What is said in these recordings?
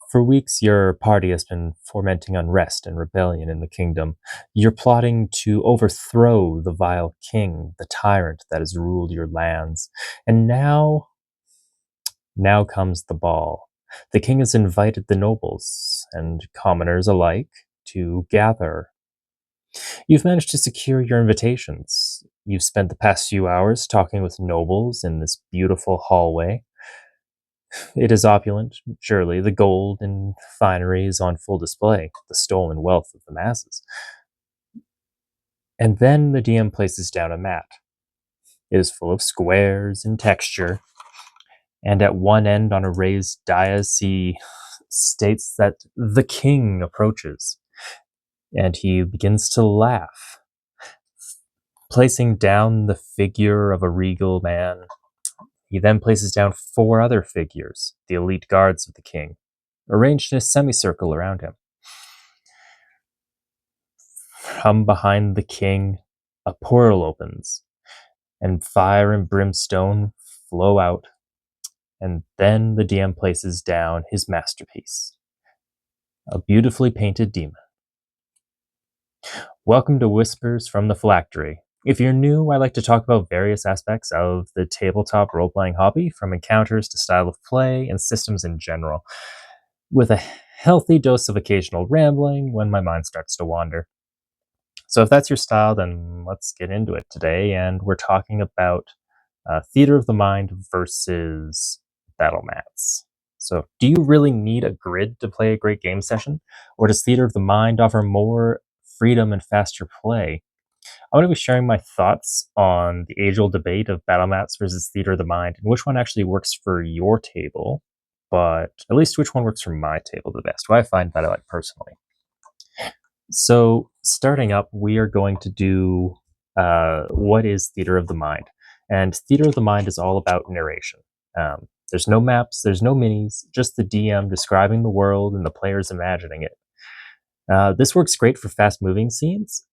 For weeks, your party has been fomenting unrest and rebellion in the kingdom. You're plotting to overthrow the vile king, the tyrant that has ruled your lands. And now comes the ball. The king has invited the nobles and commoners alike to gather. You've managed to secure your invitations. You've spent the past few hours talking with nobles in this beautiful hallway. It is opulent, surely. The gold and finery is on full display, the stolen wealth of the masses. And then the DM places down a mat. It is full of squares and texture, and at one end on a raised dais, he states that the king approaches, and he begins to laugh, placing down the figure of a regal man. He then places down four other figures, the elite guards of the king, arranged in a semicircle around him. From behind the king, a portal opens, and fire and brimstone flow out, and then the DM places down his masterpiece, a beautifully painted demon. Welcome to Whispers from the Phylactery. If you're new, I like to talk about various aspects of the tabletop role-playing hobby, from encounters to style of play and systems in general, with a healthy dose of occasional rambling when my mind starts to wander. So if that's your style, then let's get into it today, and we're talking about theater of the mind versus battle mats. So do you really need a grid to play a great game session, or does theater of the mind offer more freedom and faster play? I'm going to be sharing my thoughts on the age-old debate of battle mats versus theater of the mind, and which one actually works for your table, but at least which one works for my table the best, what I find that I like personally. So starting up, we are going to do what is theater of the mind. And theater of the mind is all about narration. There's no maps, there's no minis, just the DM describing the world and the players imagining it. This works great for fast-moving scenes,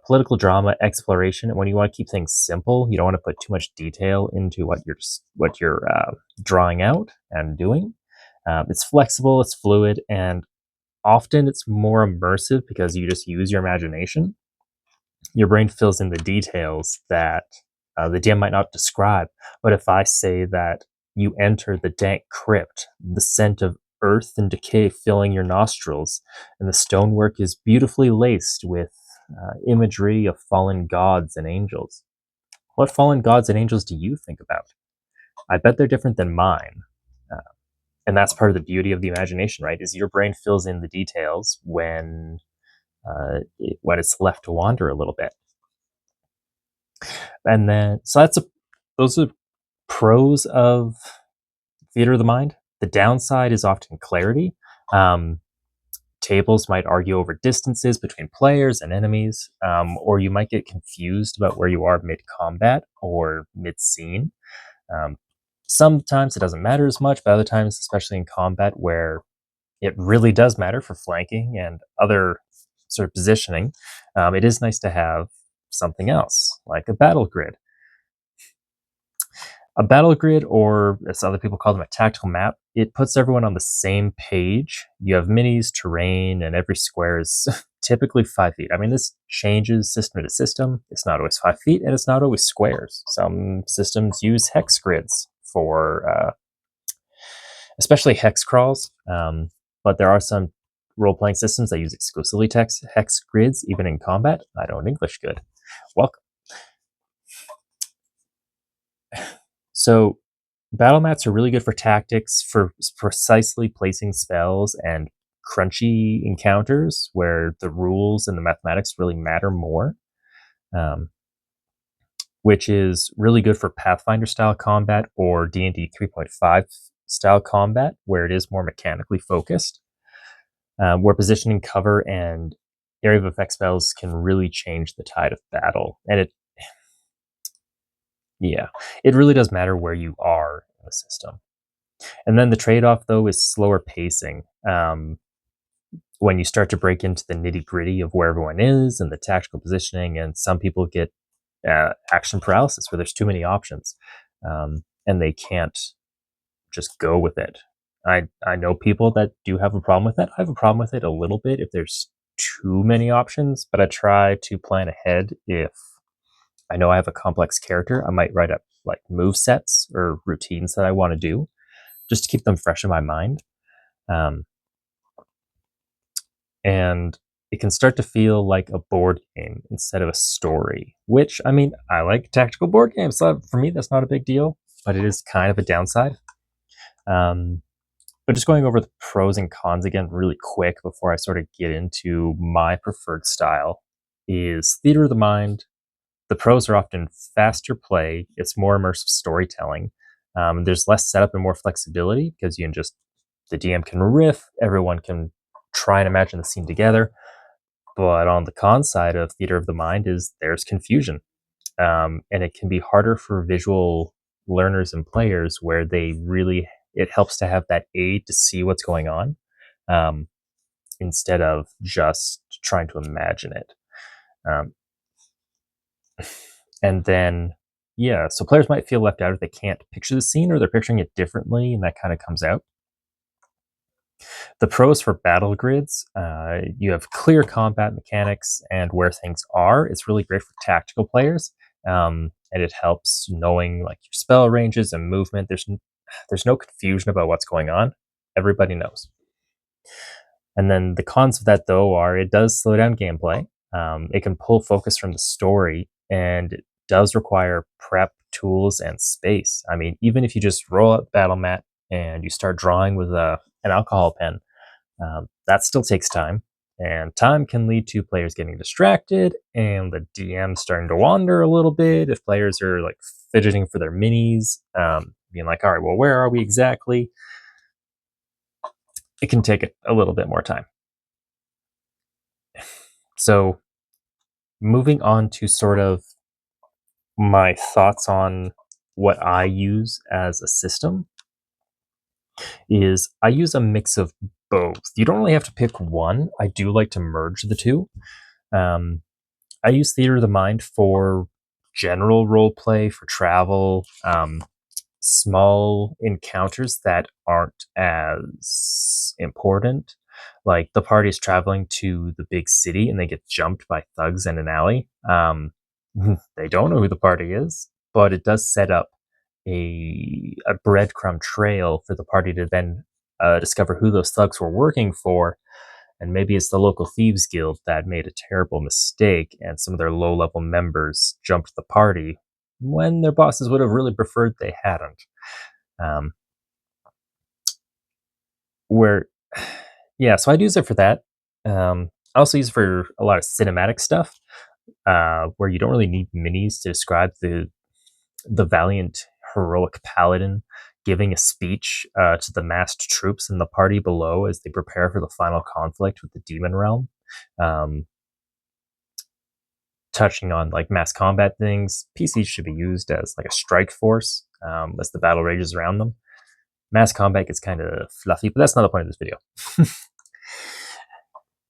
political drama, exploration, and when you want to keep things simple, you don't want to put too much detail into what you're drawing out and doing. It's flexible, it's fluid, and often it's more immersive because you just use your imagination. Your brain fills in the details that the DM might not describe. But if I say that you enter the dank crypt, the scent of earth and decay filling your nostrils, and the stonework is beautifully laced with imagery of fallen gods and angels. What fallen gods and angels do you think about? I bet they're different than mine. And that's part of the beauty of the imagination, right? Is your brain fills in the details when it's left to wander a little bit. And then, so those are pros of theater of the mind. The downside is often clarity. Tables might argue over distances between players and enemies, or you might get confused about where you are mid-combat or mid-scene. Sometimes it doesn't matter as much, but other times, especially in combat, where it really does matter for flanking and other sort of positioning, it is nice to have something else, like a battle grid. A battle grid, or as other people call them, a tactical map, it puts everyone on the same page. You have minis, terrain, and every square is typically 5 feet. I mean, this changes system to system. It's not always 5 feet, and it's not always squares. Some systems use hex grids for especially hex crawls, but there are some role-playing systems that use exclusively hex grids, even in combat. I know an English good. Welcome. So battle mats are really good for tactics, for precisely placing spells and crunchy encounters where the rules and the mathematics really matter more, which is really good for Pathfinder style combat or D&D 3.5 style combat, where it is more mechanically focused, where positioning, cover, and area of effect spells can really change the tide of battle. And it really does matter where you are in the system. And then the trade-off, though, is slower pacing. When you start to break into the nitty-gritty of where everyone is and the tactical positioning, and some people get action paralysis where there's too many options, and they can't just go with it. I know people that do have a problem with that. I have a problem with it a little bit if there's too many options, but I try to plan ahead. If I know I have a complex character, I might write up like move sets or routines that I want to do just to keep them fresh in my mind. Um, and it can start to feel like a board game instead of a story, which, I mean, I like tactical board games. So for me, that's not a big deal, but it is kind of a downside. Um, but just going over the pros and cons again, really quick, before I sort of get into my preferred style, is theater of the mind. The pros are often faster play, it's more immersive storytelling. There's less setup and more flexibility because you can just, the DM can riff, everyone can try and imagine the scene together. But on the con side of theater of the mind is there's confusion. And it can be harder for visual learners and players where it helps to have that aid to see what's going on, um, instead of just trying to imagine it. Um, and then, yeah, so players might feel left out if they can't picture the scene or they're picturing it differently, and that kind of comes out. The pros for battle grids, you have clear combat mechanics and where things are. It's really great for tactical players, and it helps knowing like your spell ranges and movement. There's no confusion about what's going on. Everybody knows. And then the cons of that, though, are it does slow down gameplay. It can pull focus from the story, and it does require prep, tools, and space. I mean, even if you just roll up battle mat and you start drawing with an alcohol pen, that still takes time. And time can lead to players getting distracted and the DM starting to wander a little bit if players are like fidgeting for their minis, being like, all right, well, where are we exactly? It can take a little bit more time. So, moving on to sort of my thoughts on what I use as a system is I use a mix of both. You don't really have to pick one. I do like to merge the two. Um, I use theater of the mind for general role play, for travel, small encounters that aren't as important. Like the party is traveling to the big city and they get jumped by thugs in an alley. They don't know who the party is, but it does set up a breadcrumb trail for the party to then discover who those thugs were working for. And maybe it's the local thieves guild that made a terrible mistake and some of their low level members jumped the party when their bosses would have really preferred they hadn't. Um, where, yeah, so I'd use it for that. I also use it for a lot of cinematic stuff, where you don't really need minis to describe the valiant, heroic paladin giving a speech to the massed troops in the party below as they prepare for the final conflict with the demon realm. Um, Touching on like mass combat things, PCs should be used as like a strike force as the battle rages around them. Mass combat gets kind of fluffy, but that's not the point of this video.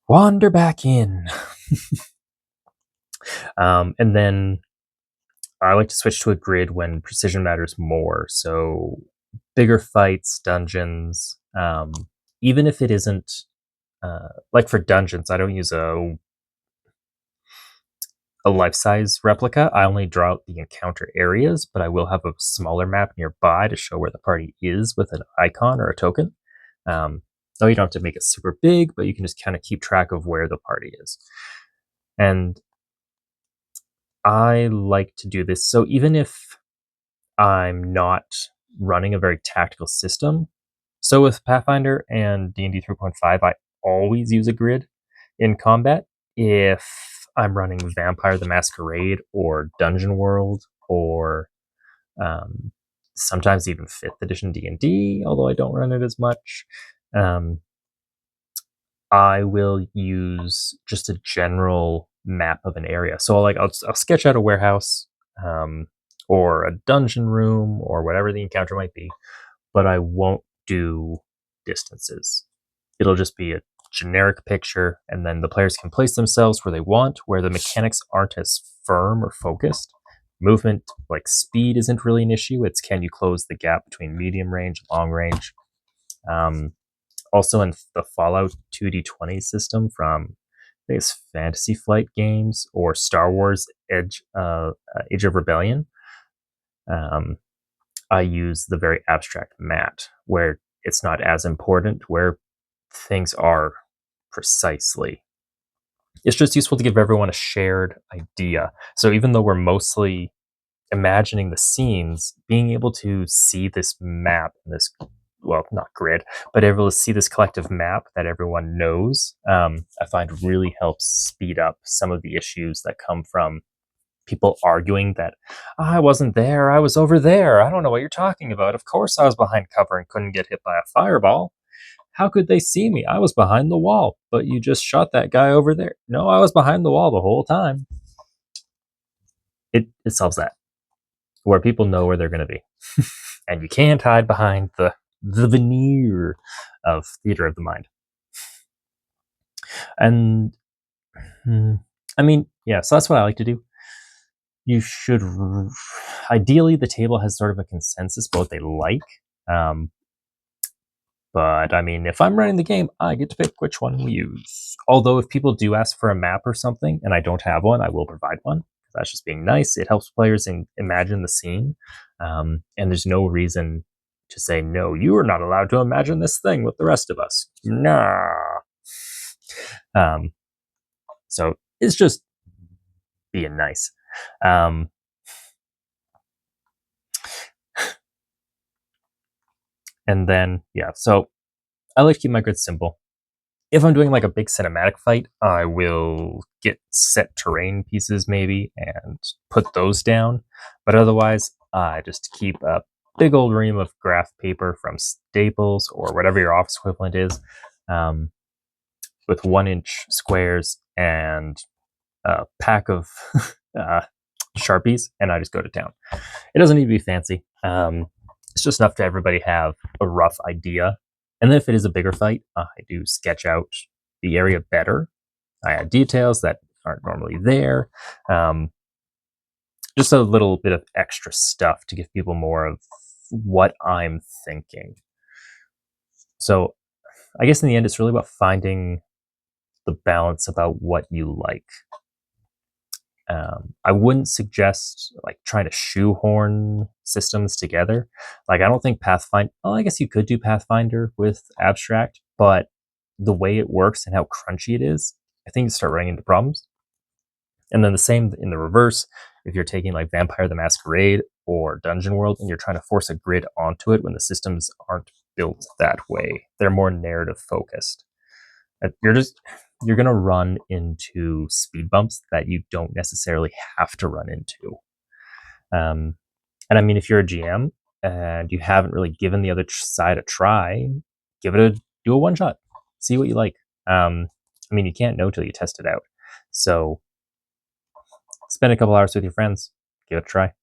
Wander back in. And then I like to switch to a grid when precision matters more. So bigger fights, dungeons, even if it isn't like for dungeons, I don't use a life-size replica. I only draw out the encounter areas, but I will have a smaller map nearby to show where the party is with an icon or a token. So you don't have to make it super big, but you can just kind of keep track of where the party is. And I like to do this. So even if I'm not running a very tactical system, so with Pathfinder and D&D 3.5, I always use a grid in combat. If I'm running Vampire the Masquerade or Dungeon World or um, sometimes even 5th edition D&D, although I don't run it as much, um, I will use just a general map of an area. So I'll sketch out a warehouse, or a dungeon room or whatever the encounter might be, but I won't do distances. It'll just be a generic picture, and then the players can place themselves where they want, where the mechanics aren't as firm or focused. Movement, like speed, isn't really an issue. It's can you close the gap between medium range and long range. Also in the Fallout 2D20 system from I think it's Fantasy Flight games or Star Wars Age of Rebellion. Um, I use the very abstract mat where it's not as important where things are precisely. It's just useful to give everyone a shared idea. So even though we're mostly imagining the scenes, being able to see this map, this well, not grid, but able to see this collective map that everyone knows, I find really helps speed up some of the issues that come from people arguing that I wasn't there, I was over there. I don't know what you're talking about. Of course, I was behind cover and couldn't get hit by a fireball. How could they see me? I was behind the wall, but you just shot that guy over there. No, I was behind the wall the whole time. It solves that, where people know where they're going to be. And you can't hide behind the veneer of theater of the mind. And I mean, yeah, so that's what I like to do. You should ideally the table has sort of a consensus about what they like. Um, but I mean, if I'm running the game, I get to pick which one we use. Although if people do ask for a map or something and I don't have one, I will provide one. That's just being nice. It helps players imagine the scene. And there's no reason to say, no, you are not allowed to imagine this thing with the rest of us. Nah. So it's just being nice. And then, yeah, so I like to keep my grids simple. If I'm doing like a big cinematic fight, I will get set terrain pieces maybe and put those down. But otherwise, I just keep a big old ream of graph paper from Staples or whatever your office equivalent is, with 1-inch squares and a pack of Sharpies, and I just go to town. It doesn't need to be fancy. It's just enough to everybody have a rough idea. And then if it is a bigger fight, I do sketch out the area better. I add details that aren't normally there. Just a little bit of extra stuff to give people more of what I'm thinking. So I guess in the end, it's really about finding the balance about what you like. I wouldn't suggest like trying to shoehorn systems together. Like I don't think Pathfinder. Well, I guess you could do Pathfinder with abstract, but the way it works and how crunchy it is, I think you start running into problems. And then the same in the reverse, if you're taking like Vampire the Masquerade or Dungeon World and you're trying to force a grid onto it when the systems aren't built that way, they're more narrative focused. You're going to run into speed bumps that you don't necessarily have to run into. And I mean, if you're a GM and you haven't really given the other side a try, do a one shot, see what you like. I mean, you can't know till you test it out. So spend a couple hours with your friends, give it a try.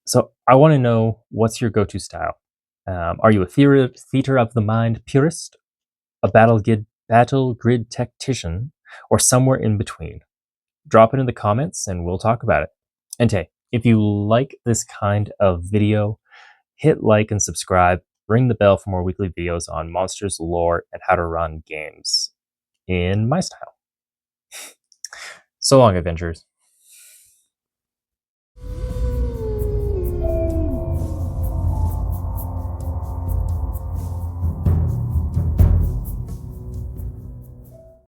So I want to know, what's your go-to style? Are you a theater of the mind purist, a battle grid tactician, or somewhere in between? Drop it in the comments and we'll talk about it. And hey, if you like this kind of video, hit like and subscribe. Ring the bell for more weekly videos on monsters, lore, and how to run games in my style. So long, adventurers.